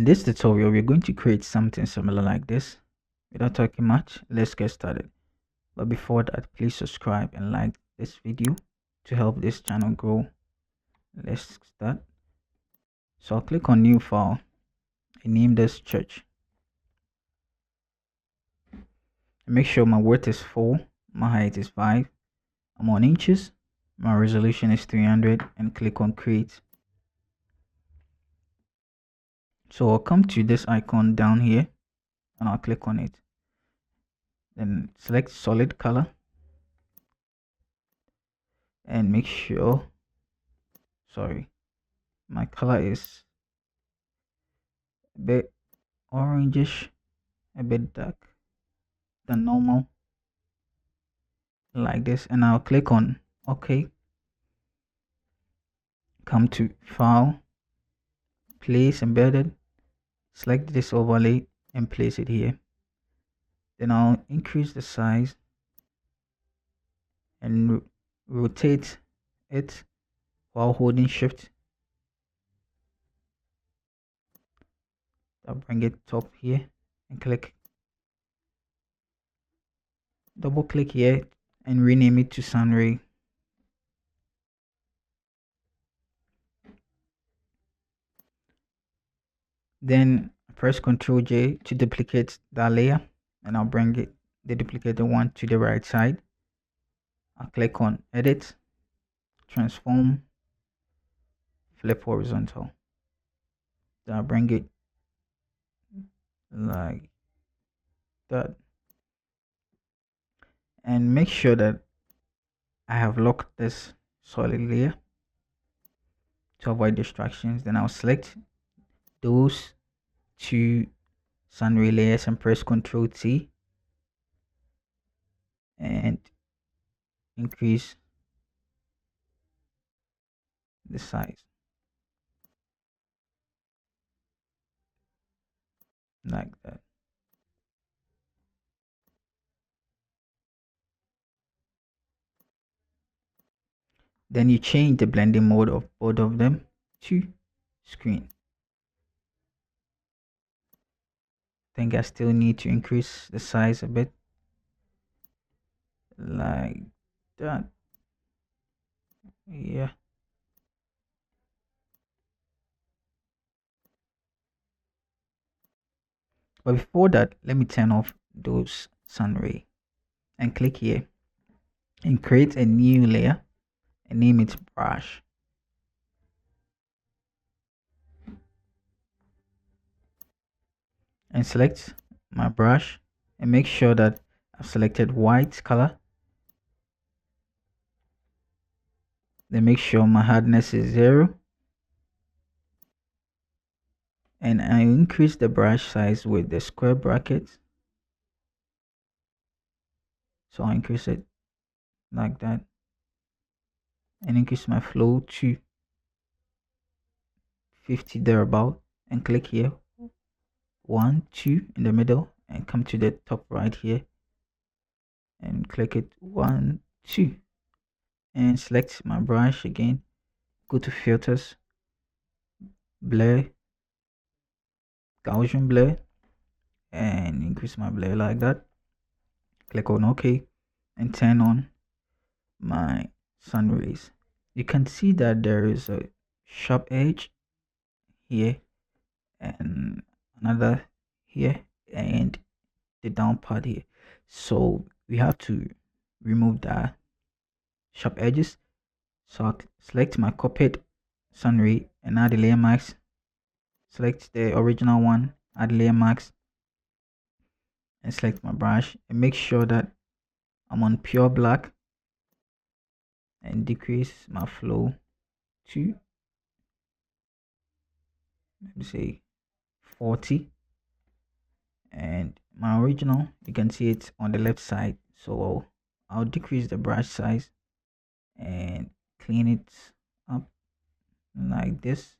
In this tutorial, we're going to create something similar like this. Without talking much, let's get started. But before that, please subscribe and like this video to help this channel grow. Let's start. So I'll click on new file and name this church. Make sure my width is 4, my height is 5, I'm on inches, my resolution is 300, and click on create. So I'll come to this icon down here and I'll click on it. Then select solid color and make sure, my color is a bit orangish, a bit dark than normal, like this, and I'll click on OK. Come to file, place embedded, select this overlay and place it here. Then I'll increase the size and rotate it while holding shift. I'll bring it top here and double click here and rename it to Sunray. Then press Ctrl J to duplicate that layer, and I'll bring the duplicated one to the right side. I'll click on edit, transform, flip horizontal. Then I'll bring it like that, and make sure that I have locked this solid layer to avoid distractions. Then I'll select those two Sunray layers and press Ctrl T and increase the size like that. Then you change the blending mode of both of them to screen. I think I still need to increase the size a bit, like that. Yeah. But before that, let me turn off those Sunray and click here and create a new layer and name it brush. And select my brush and make sure that I've selected white color. Then make sure my hardness is 0. And I increase the brush size with the square brackets. So I'll increase it like that and increase my flow to 50 thereabout, and click here 1 2 in the middle and come to the top right here and click it 1 2 and select my brush again, go to filters, blur, Gaussian blur, and increase my blur like that. Click on OK and turn on my sun rays. You can see that there is a sharp edge here and another here and the down part here, so we have to remove that sharp edges. So I'll select my copied sun ray and add the layer mask, select the original one, add layer mask, and select my brush and make sure that I'm on pure black and decrease my flow to, let me say, 40. And my original, you can see it on the left side, so I'll decrease the brush size and clean it up like this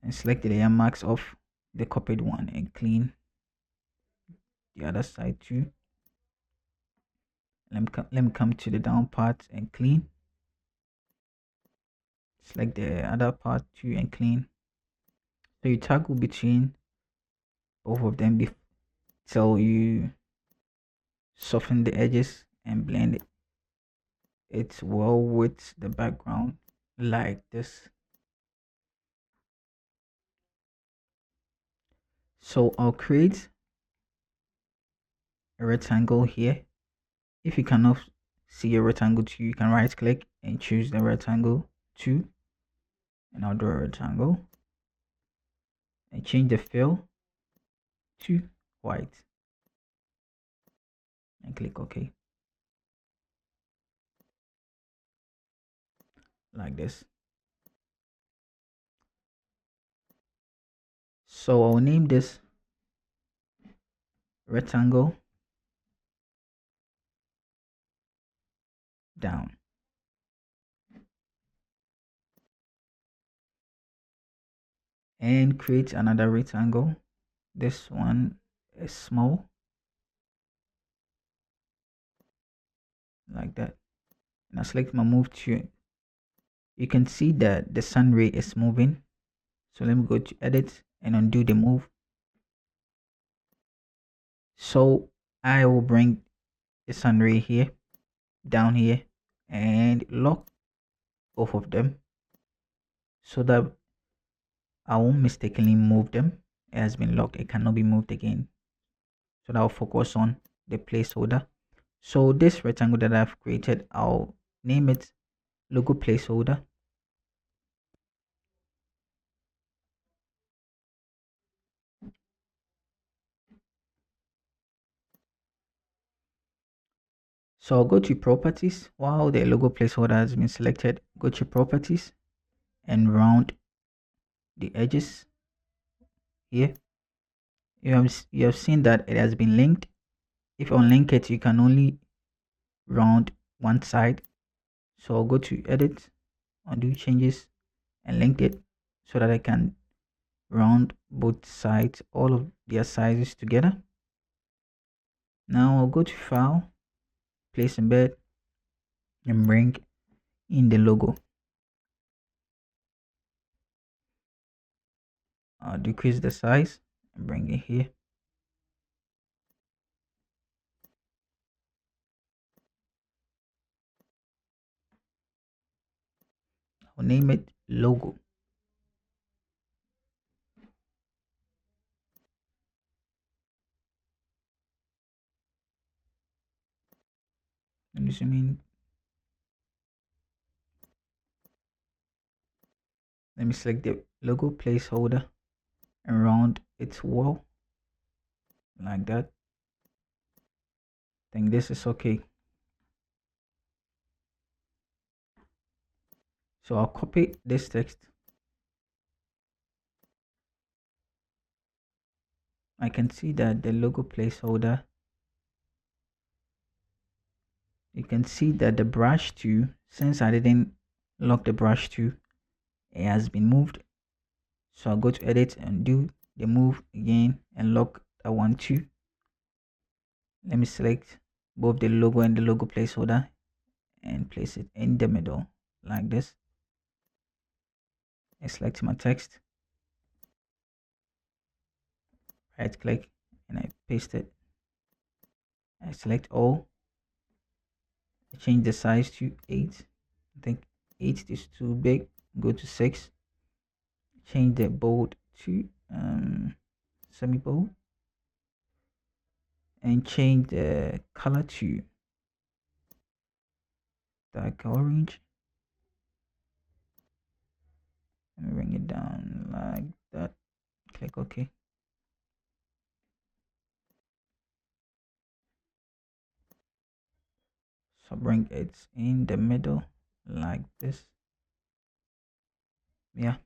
and select the layer marks of the copied one and clean the other side too. Let me come to the down part and clean, select the other part too and clean. So you toggle between both of them till you soften the edges and blend it well with the background like this. So I'll create a rectangle here. If you cannot see a rectangle 2, you can right click and choose the rectangle 2, and I'll draw a rectangle and change the fill to white and click OK like this. So I'll name this rectangle down, and create another rectangle. This one is small like that, and I select my move to. You can see that the sun ray is moving, so let me go to edit and undo the move. So I will bring the sun ray here, down here, and lock both of them so that I won't mistakenly move them. It has been locked, it cannot be moved again. So that I'll focus on the placeholder. So this rectangle that I've created, I'll name it logo placeholder. So I'll go to properties. While the logo placeholder has been selected, go to properties and round the edges here. You have seen that it has been linked. If you unlink it, you can only round one side. So I'll go to edit, undo changes, and link it so that I can round both sides, all of their sizes together. Now I'll go to file, place embed, and bring in the logo. I'll decrease the size and bring it here. I'll name it logo. Let me zoom in. Let me select the logo placeholder and round its wall like that. I think this is okay. So I'll copy this text. I can see that the logo placeholder, you can see that the brush 2, since I didn't lock the brush 2, it has been moved. So I'll go to edit and do the move again and lock that one too. Let me select both the logo and the logo placeholder and place it in the middle like this. I select my text, right click, and I paste it. I select all. I change the size to 8. I think 8 is too big. Go to 6. Change the bold to semi bold, and change the color to dark orange. Let me bring it down like that. Click OK. So bring it in the middle like this. Yeah.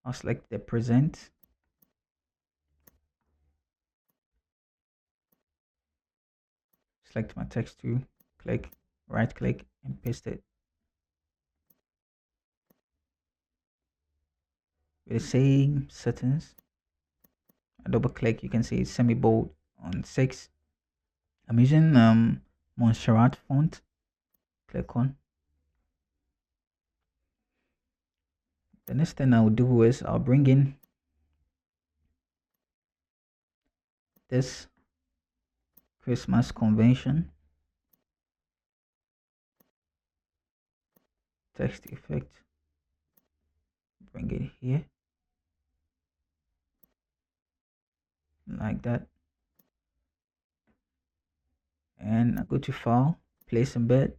I'll select the present. Select my text to click, right click, and paste it. With the same settings, I double click, you can see it's semi bold on 6. I'm using Montserrat font. Click on. The next thing I'll do is I'll bring in this Christmas convention text effect, bring it here like that, and I go to file, place embed.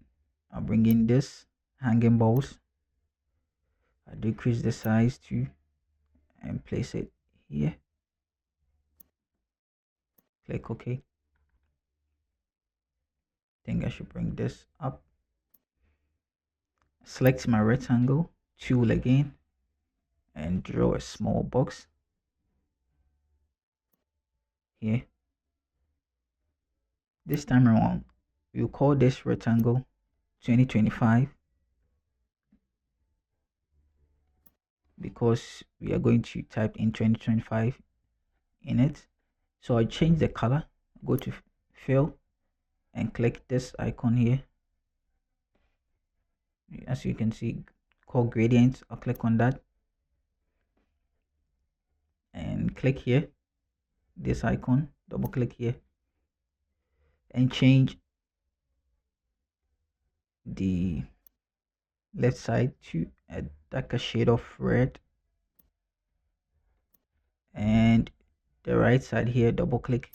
I'll bring in this hanging balls. I decrease the size to and place it here. Click OK. Think I should bring this up. Select my rectangle tool again and draw a small box here. This time around, we'll call this rectangle 2025 because we are going to type in 2025 in it. So I change the color, go to fill and click this icon here. As you can see, call gradient. I'll click on that and click here, this icon, double click here and change the left side to a darker shade of red, and the right side here, double click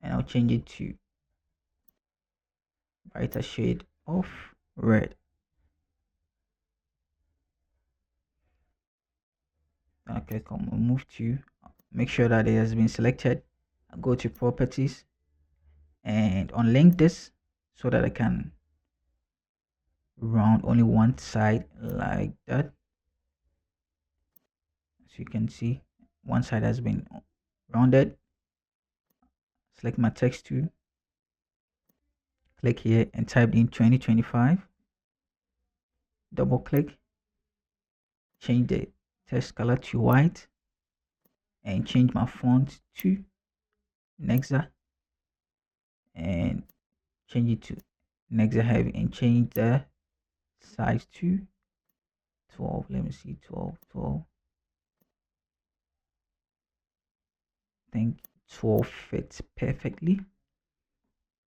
and I'll change it to brighter shade of red. I'll click on move to, make sure that it has been selected. I'll go to properties and unlink this so that I can round only one side like that. As you can see, one side has been rounded. Select my text tool, click here and type in 2025, double click, change the text color to white and change my font to Nexa and change it to Nexa heavy and change the size to 12. Let me see, 12. I think 12 fits perfectly.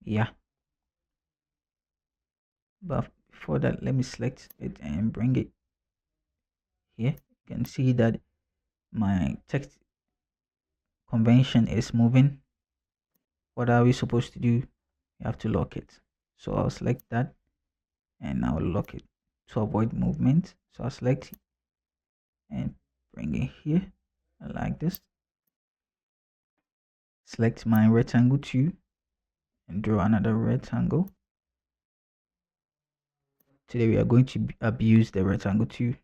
Yeah, but before that, let me select it and bring it here. You can see that my text convention is moving. What are we supposed to do? You have to lock it. So I'll select that and I'll lock it to avoid movement. So I'll select and bring it here like this. Select my rectangle tool and draw another rectangle. Today we are going to abuse the rectangle tool.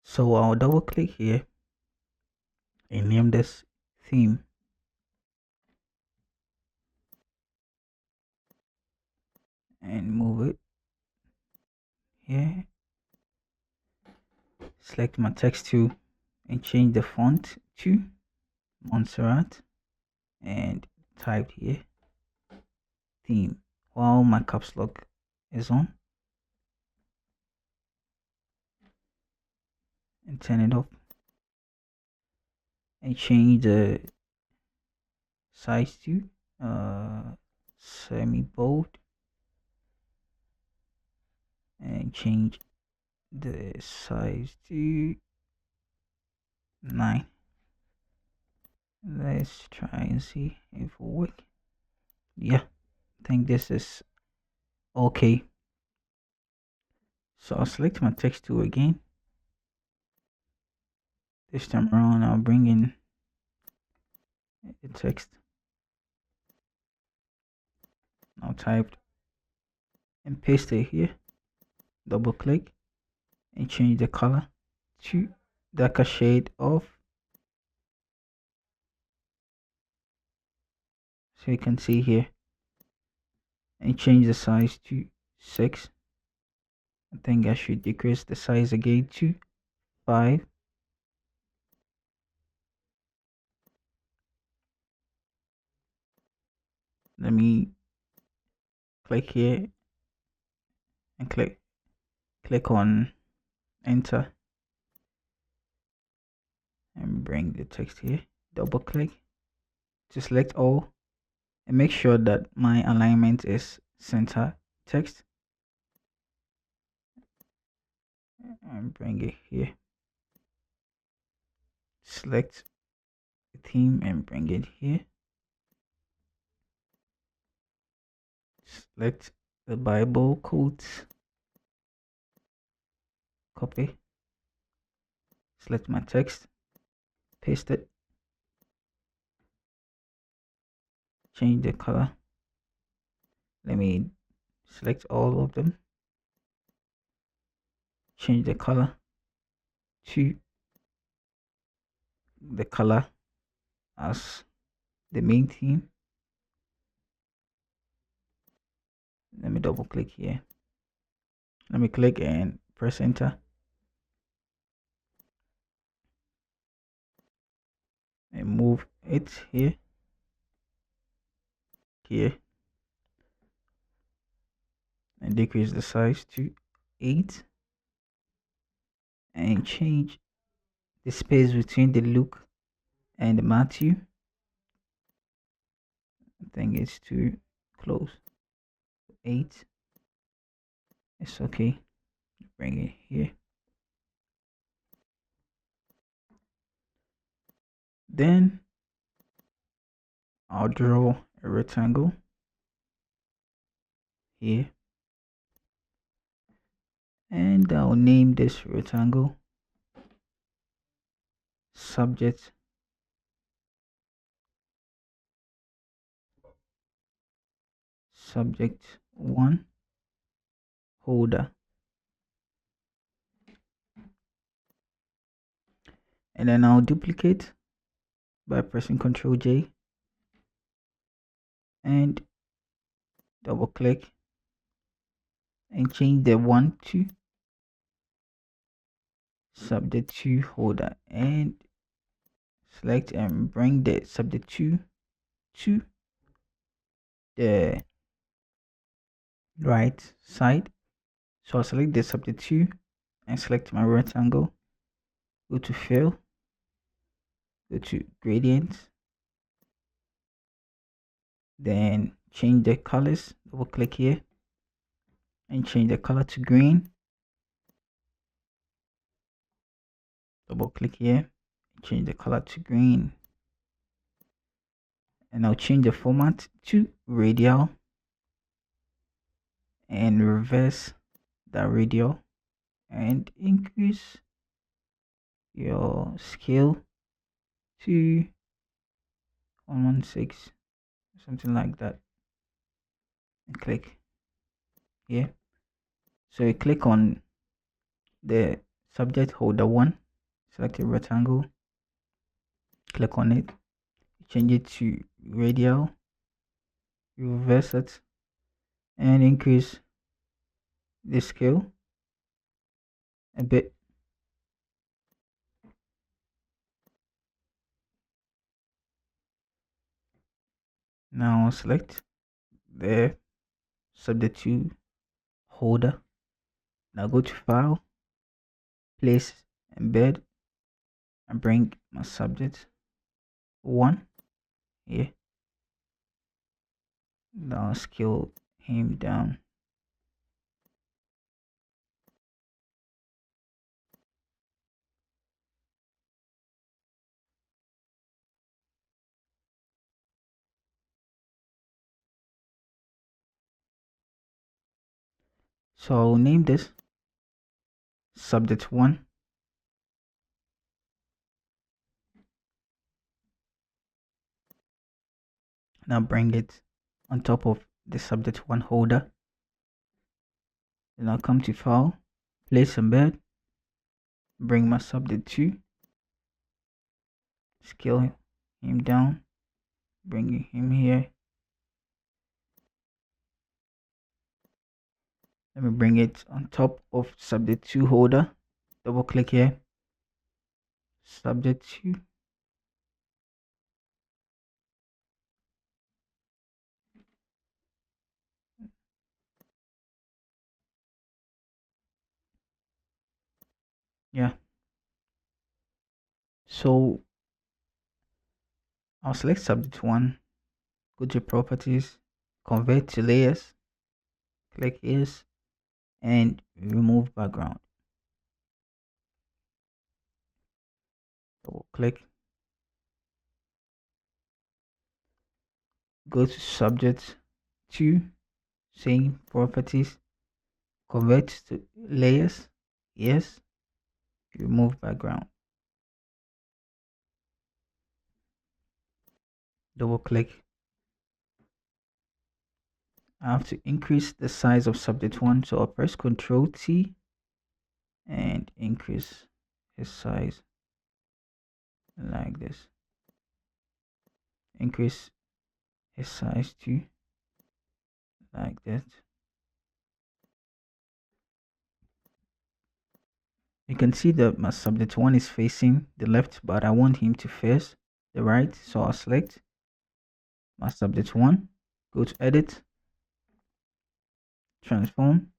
So I'll double click here and name this theme. And move it here. Select my text tool and change the font to Montserrat and type here theme while my caps lock is on, and turn it off and change the size to semi bold and change the size to 9. Let's try and see if it will work. Yeah, I think this is okay. So I'll select my text tool again. This time around I'll bring in the text. I'll type and paste it here. Double click and change the color to darker shade of, so you can see here, and change the size to 6. I think I should decrease the size again to 5. Let me click here and click on enter, and bring the text here. Double click to select all and make sure that my alignment is center text, and bring it here. Select the theme and bring it here. Select the Bible quotes, copy, select my text, paste it, change the color. Let me select all of them, change the color to the color as the main theme. Let me double click here. Let me click and press enter and move it here, and decrease the size to 8 and change the space between the Luke and Matthew. I think it's too close. 8. It's okay. Bring it here. Then I'll draw a rectangle here, and I'll name this rectangle subject subject 1 holder, and then I'll duplicate by pressing Ctrl J and double click and change the 1 to subject 2 holder, and select and bring the subject 2 to the right side. So I'll select the subject 2 and select my rectangle, go to fill, go to gradient, then change the colors, double click here and change the color to green, double click here, change the color to green, and I'll change the format to radial and reverse that radial and increase your scale to 116, something like that, and click here. So you click on the subject holder 1, select a rectangle, click on it, change it to radial, reverse it, and increase the scale a bit. Now select the subject 2 holder. Now go to file, place, embed, and bring my subject 1 here. Now scale him down. So I'll name this subject 1. Now bring it on top of the subject 1 holder. Then I'll come to file, place, embed, bring my subject 2, scale him down, bring him here. Let me bring it on top of subject 2 holder, double click here, subject 2, So I'll select subject 1, go to properties, convert to layers, click yes, and remove background. Double click, go to subject 2, same properties, convert to layers, yes, remove background. Double click. I have to increase the size of subject 1, so I'll press Ctrl T and increase his size like this. Increase his size to like that. You can see that my subject 1 is facing the left, but I want him to face the right, so I'll select my subject 1, go to edit, transform,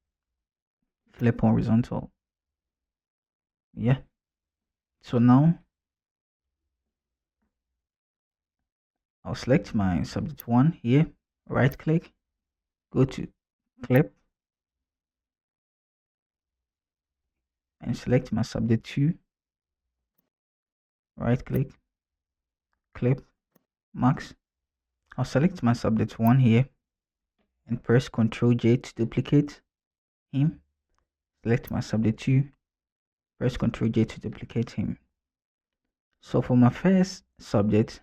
flip horizontal. Yeah, so now I'll select my subject 1 here, right click, go to clip, and select my subject 2, right click, clip, max. I'll select my subject 1 here and press Ctrl J to duplicate him. Select my subject 2, press Ctrl J to duplicate him. So for my first subject,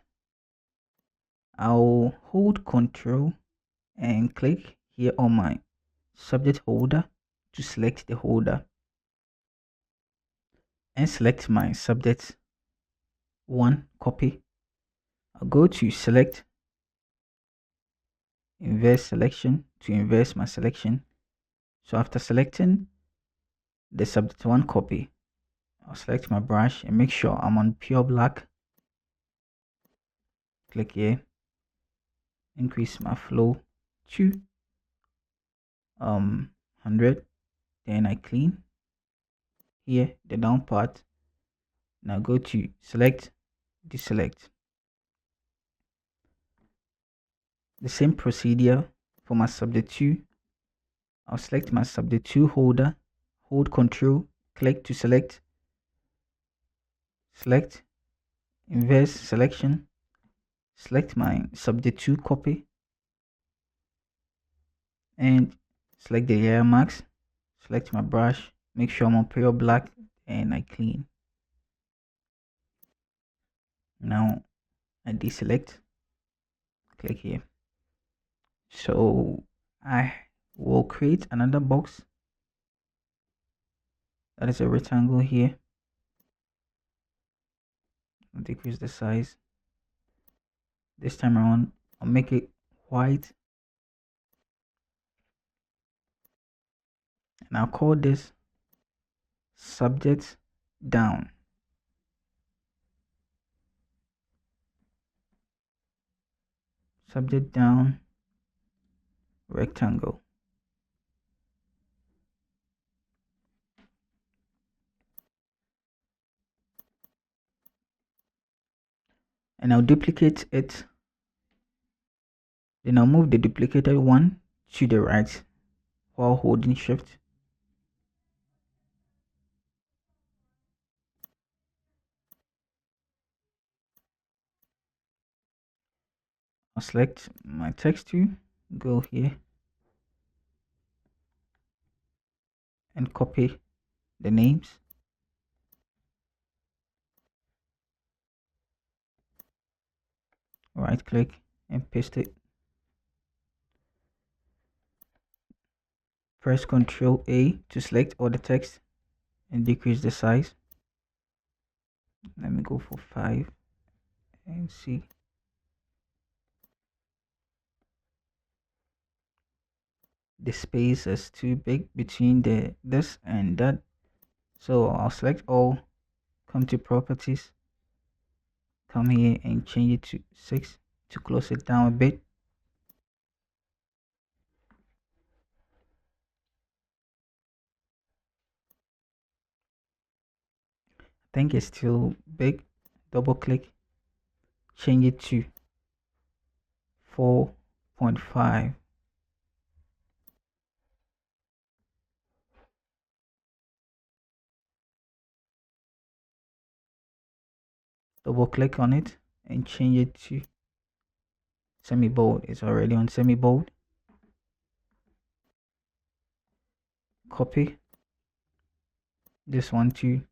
I'll hold Ctrl and click here on my subject holder to select the holder and select my subject 1 copy. I'll go to select, inverse selection to inverse my selection. So after selecting the subject 1 copy, I'll select my brush and make sure I'm on pure black. Click here, increase my flow to 100, then I clean here the down part. Now go to select, deselect. The same procedure for my subject 2. I'll select my subject 2 holder, hold Ctrl, click to select, select, inverse selection, select my subject 2 copy, and select the layer mask, select my brush, make sure I'm on pure black, and I clean. Now I deselect, click here. So I will create another box that is a rectangle here. I'll decrease the size. This time around, I'll make it white, and I'll call this subject down. Subject down rectangle. And I'll duplicate it. Then I'll move the duplicated one to the right while holding shift. I'll select my text to go here and copy the names. Right click and paste it. Press Ctrl A to select all the text and decrease the size. Let me go for 5 and see. The space is too big between this and that, so I'll select all, come to properties, come here and change it to 6 to close it down a bit. I think it's still big. double click, change it to 4.5. Double click on it and change it to semi bold. It's already on semi bold. Copy this one too.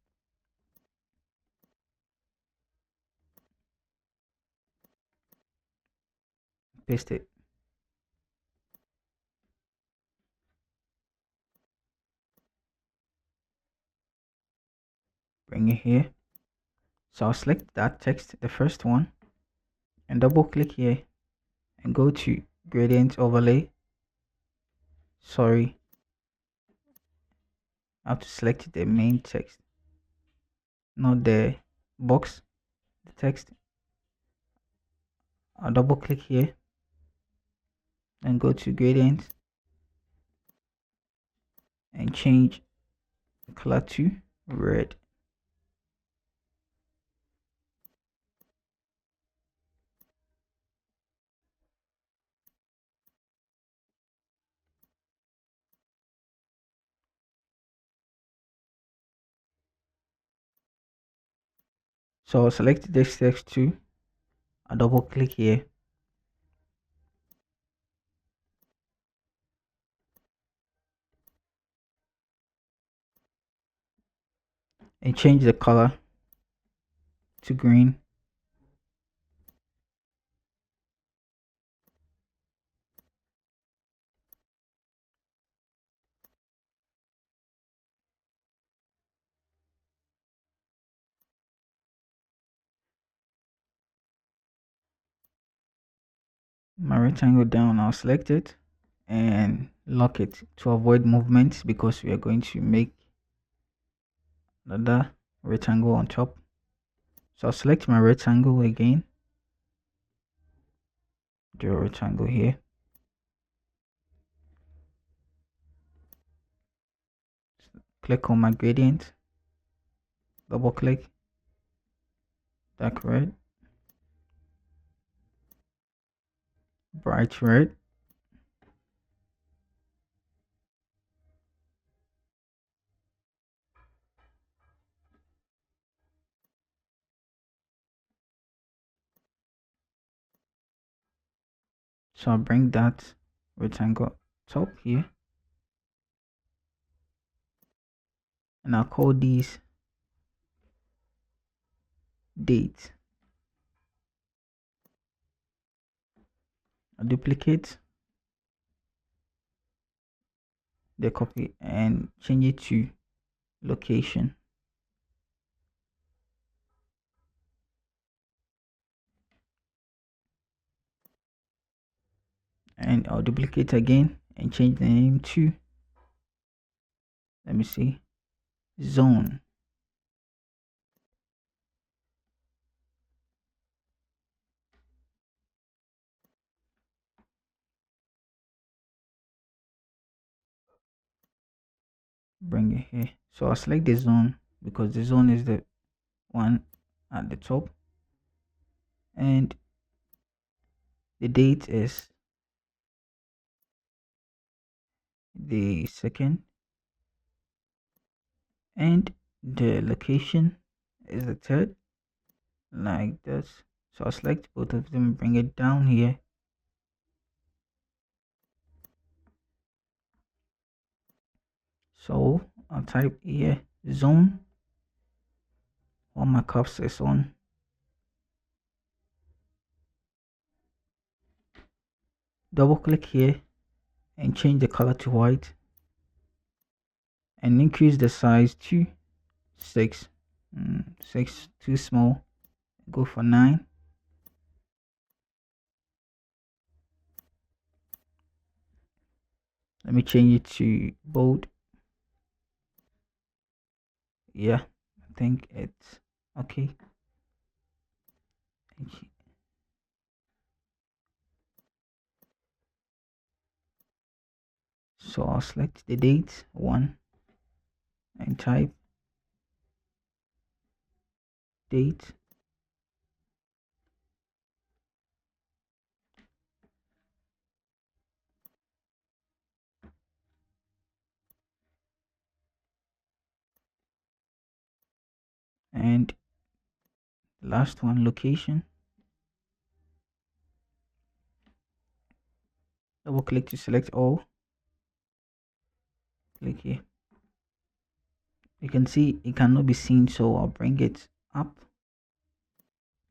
Paste it. Bring it here. So I'll select that text, the first one, and double click here and go to gradient overlay. Sorry, I have to select the main text, not the box, the text. I'll double click here and go to gradient and change the color to red. So I'll select this text too. I'll double click here and change the color to green. My rectangle down, I'll select it and lock it to avoid movement because we are going to make another rectangle on top. So I'll select my rectangle again, draw a rectangle here, click on my gradient, double click, dark red, bright red, so I'll bring that rectangle top here and I'll call these date. I'll duplicate the copy and change it to location. And I'll duplicate again and change the name to, let me see, zone. Bring it here. So I'll select the zone because the zone is the one at the top and the date is the second and the location is the third, like this. So I'll select both of them, bring it down here. So I'll type here zone while my cursor is on. Double click here and change the color to white and increase the size to 6. 6 too small, go for 9. Let me change it to bold. Yeah, I think it's okay. So I'll select the date 1 and type date And last one, location. Double click to select all. Click here. You can see it cannot be seen, so I'll bring it up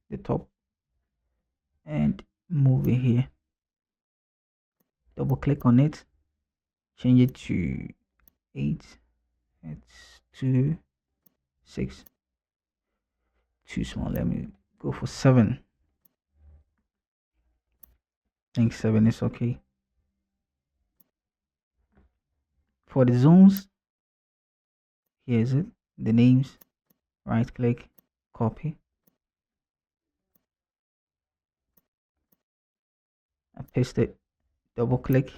the top and move it here. Double click on it, change it to 8. It's 2, 6. Too small. Let me go for 7. I think 7 is okay. For the zones, here is it. The names. Right click, copy. I paste it. Double click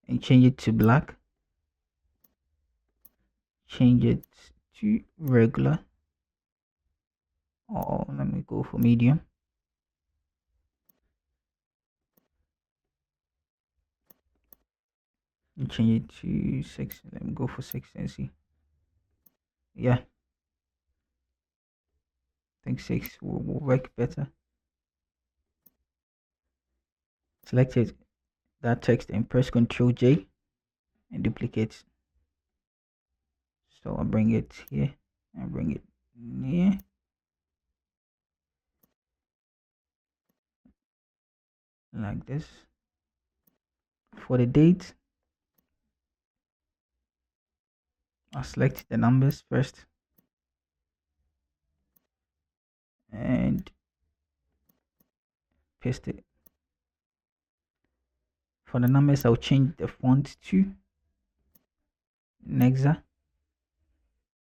and change it to black. Change it to regular. Or let me go for medium. And change it to 6. Let me go for 6 and see. Yeah, I think 6 will work better. Select it, that text, and press Ctrl J and duplicate. So I'll bring it here and bring it near. Like this. For the date, I'll select the numbers first and paste it. For the numbers, I'll change the font to Nexa.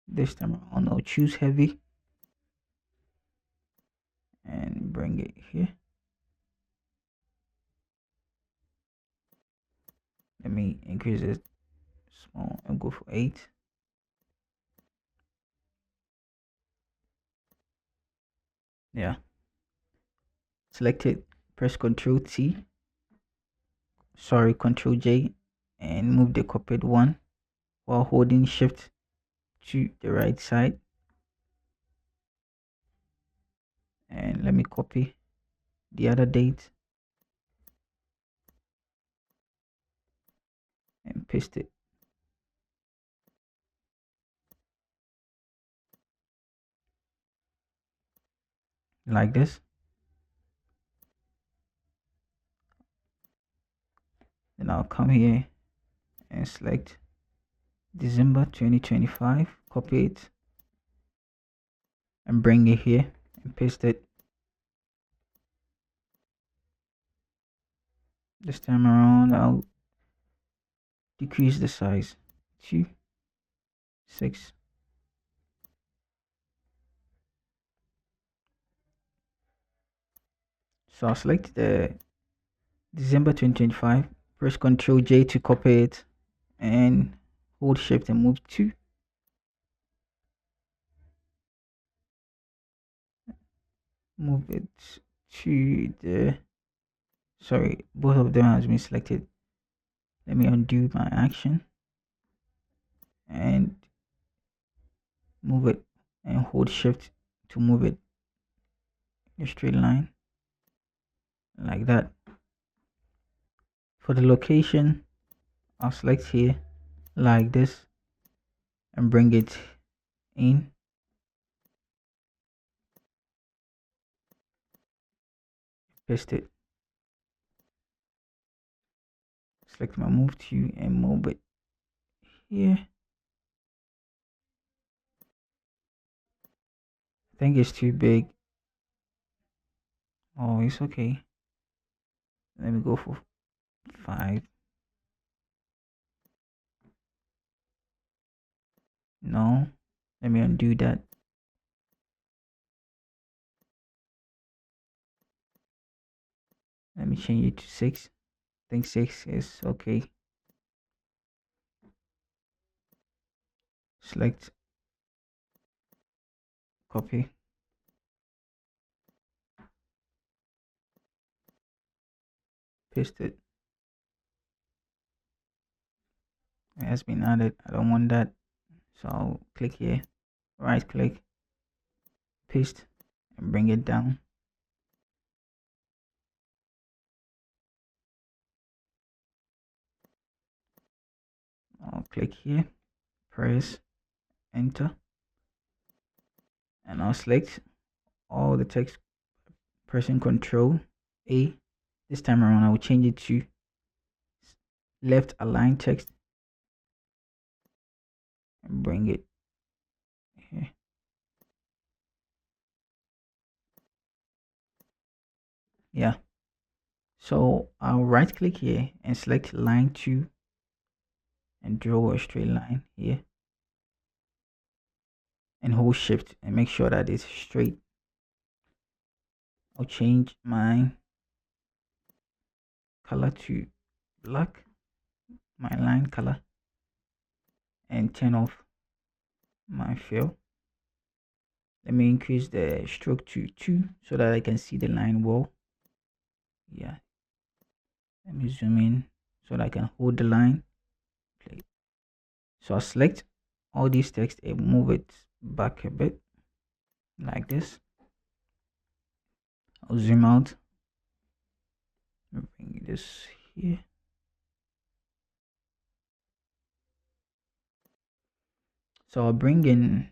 This time around, I'll choose heavy and bring it here. Let me increase it small and go for 8. Yeah. Select it, press Ctrl J and move the copied one while holding Shift to the right side. And let me copy the other date and paste it. Like this. Then I'll come here and select December 2025, copy it and bring it here and paste it. This time around, I'll decrease the size to 6. So I'll select the December 2025, press Ctrl J to copy it and hold Shift and move to. Move it to the, sorry, both of them has been selected. Let me undo my action and move it and hold Shift to move it in a straight line like that. For the location, I'll select here like this and bring it in. Paste it. Select my move to and move it here. I think it's too big. Oh, it's okay. Let me go for 5. No, let me undo that. Let me change it to 6. I think 6 is okay. Select, copy, paste it. It has been added. I don't want that, so I'll click here, right click, paste and bring it down. I'll click here, press enter, and I'll select all the text, pressing Control A. This time around I will change it to left align text and bring it here. Yeah, so I'll right click here and select line 2 and draw a straight line here, and hold shift and make sure that it's straight. I'll change my color to black, my line color, and turn off my fill. Let me increase the stroke to 2 so that I can see the line well. Yeah, let me zoom in so that I can hold the line. So I'll select all these text and move it back a bit like this. I'll zoom out, bring this here. So I'll bring in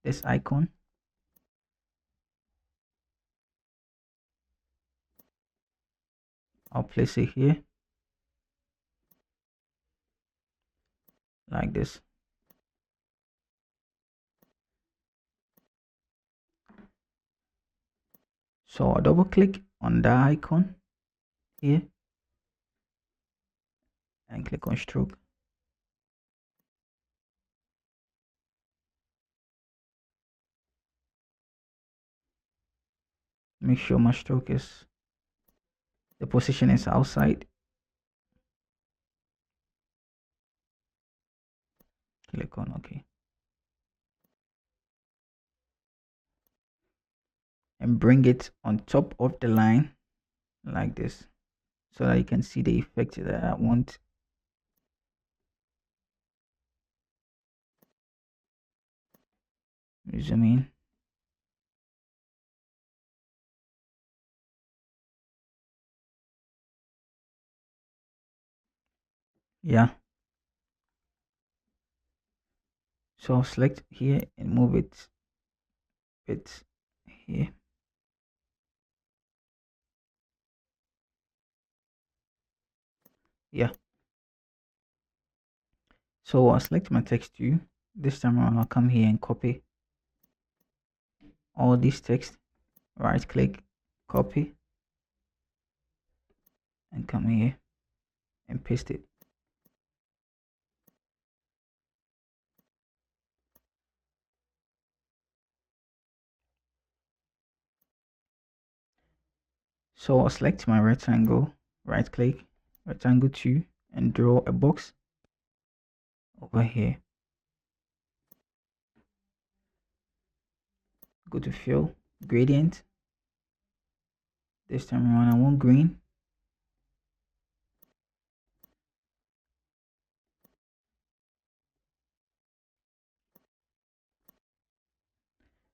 this icon. I'll place it here like this. So I'll double click on the icon here and click on stroke. Make sure my stroke is, the position is outside. Click on OK. And bring it on top of the line like this so that you can see the effect that I want. Zoom in. Yeah. So I'll select here and move it here. Yeah. So I'll select my text view. This time around I'll come here and copy all this text. Right click, copy, and come here and paste it. So I'll select my rectangle, right click, rectangle 2, and draw a box over here. Go to fill, gradient. This time around I want green.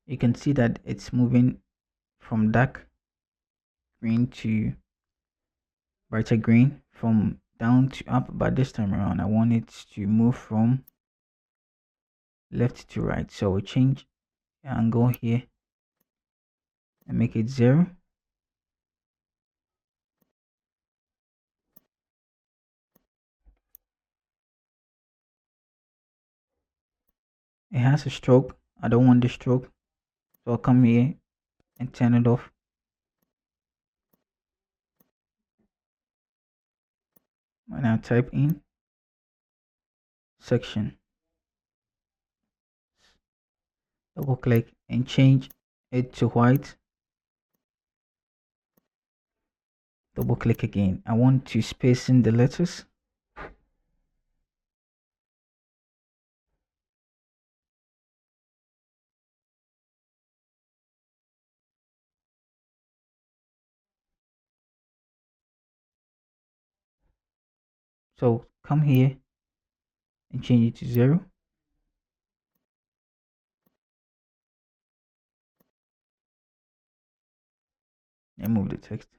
You can see that it's moving from dark green to brighter green, from down to up, but this time around I want it to move from left to right. So we'll change the angle here and make it 0. It has a stroke. I don't want the stroke, so I'll come here and turn it off. When I type in section, double click and change it to white. Double click again. I want to space in the letters. So come here and change it to 0. and move the text.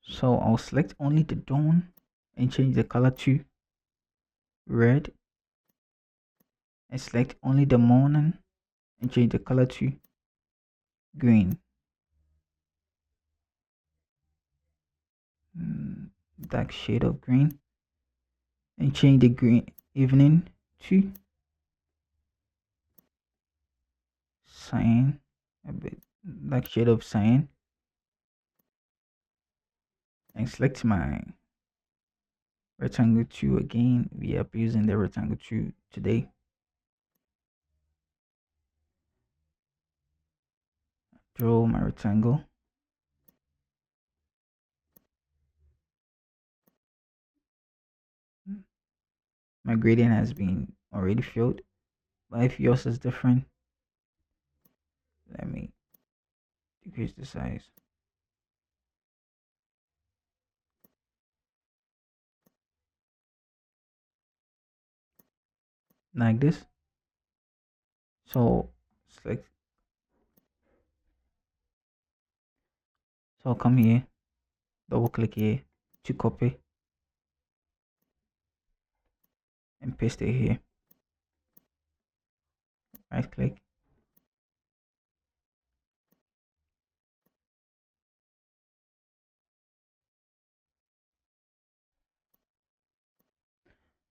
So I'll select only the dawn and change the color to red, and select only the morning and change the color to green. Dark shade of green, and change the green evening to cyan, a bit dark shade of cyan, and select my rectangle 2 again. We are using the rectangle 2 today. Draw my rectangle. My gradient has been already filled, but if yours is different, let me decrease the size. Like this. So select, so I'll come here, double click here to copy and paste it here. Right click,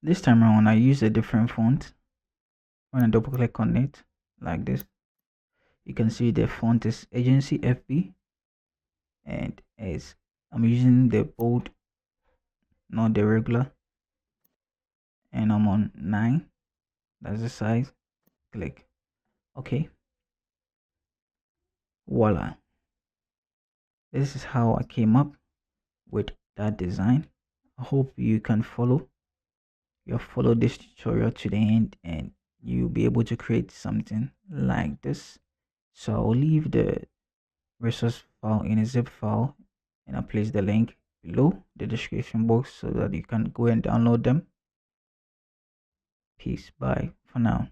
this time around I use a different font. When I double click on it like this, you can see the font is Agency FB, and as I'm using the bold, not the regular, and I'm on 9. That's the size. Click OK. Voila, this is how I came up with that design. I hope you can follow this tutorial to the end, and you'll be able to create something like this. So I'll leave the resource file in a zip file, and I'll place the link below the description box so that you can go and download them. Peace. Bye for now.